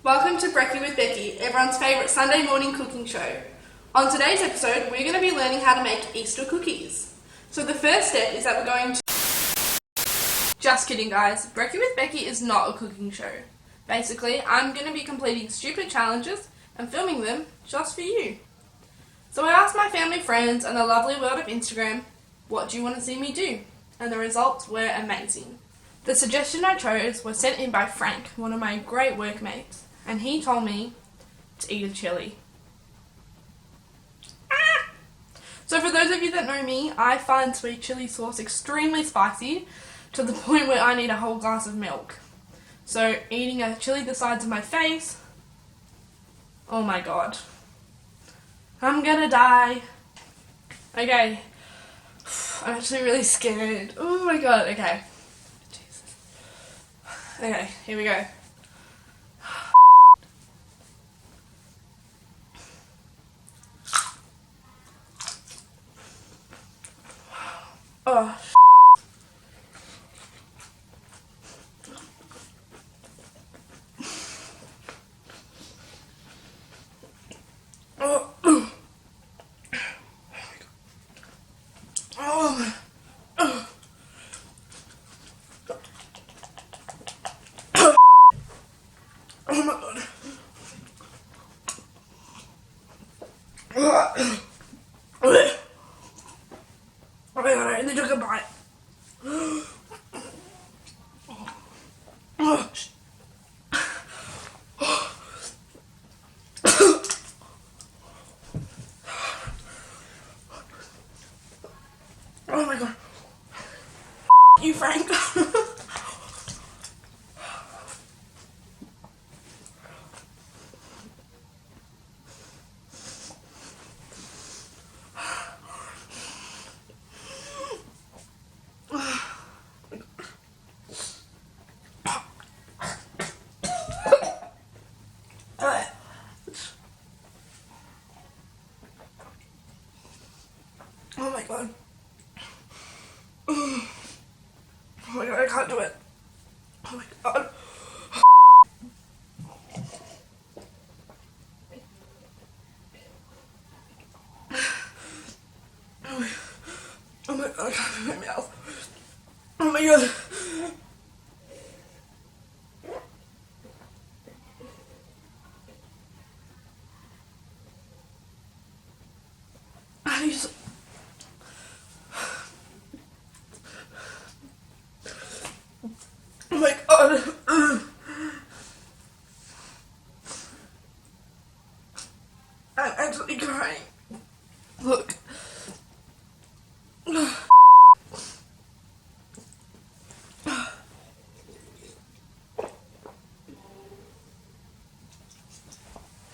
Welcome to Brekky with Becky, everyone's favourite Sunday morning cooking show. On today's episode, we're going to be learning how to make Easter cookies. So the first step is that we're going to... Just kidding guys, Brekky with Becky is not a cooking show. Basically, I'm going to be completing stupid challenges and filming them just for you. So I asked my family, friends and the lovely world of Instagram, what do you want to see me do? And the results were amazing. The suggestion I chose was sent in by Frank, one of my great workmates, and he told me to eat a chilli. So for those of you that know me, I find sweet chili sauce extremely spicy to the point where I need a whole glass of milk. So eating a chili the size of my face, oh my god. I'm gonna die. Okay. I'm actually really scared. Oh my god, okay. Jesus. Okay, here we go. Oh, oh my god. Oh my god, I only took a bite. Oh my god. You, Frank. Oh my god. Oh my god, I can't do it. Oh my god. Oh my god, I can't feel my mouth. Oh my god. I need to... Oh my god. I'm actually crying. Look.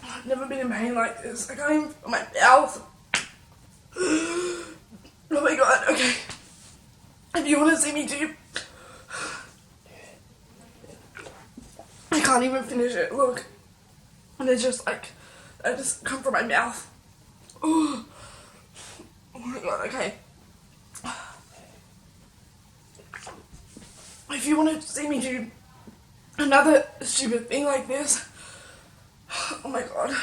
I've never been in pain like this. I can't even feel my mouth. Oh my god, okay. If you want to see me do... I can't even finish it, look. And it's just like, I just come from my mouth. Oh my god, okay. If you want to see me do another stupid thing like this, oh my god.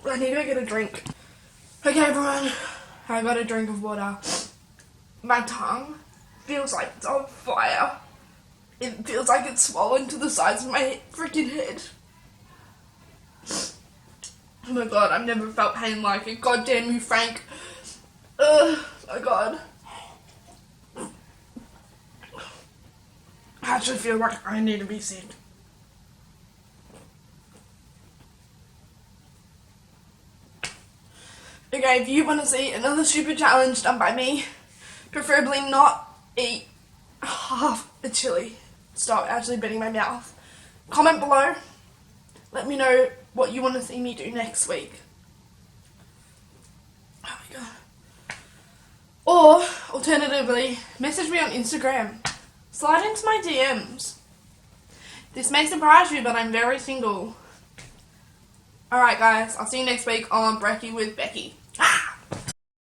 I need to go get a drink. Okay everyone, I got a drink of water. My tongue feels like it's on fire. It feels like it's swollen to the size of my freaking head. Oh my god, I've never felt pain like it. God damn you, Frank. Oh my god. I actually feel like I need to be sick. Okay, if you want to see another stupid challenge done by me, preferably not eat half a chili. Stop actually bending my mouth. Comment below. Let me know what you want to see me do next week. Oh my god. Or, alternatively, message me on Instagram. Slide into my DMs. This may surprise you, but I'm very single. Alright guys, I'll see you next week on Brekky with Becky.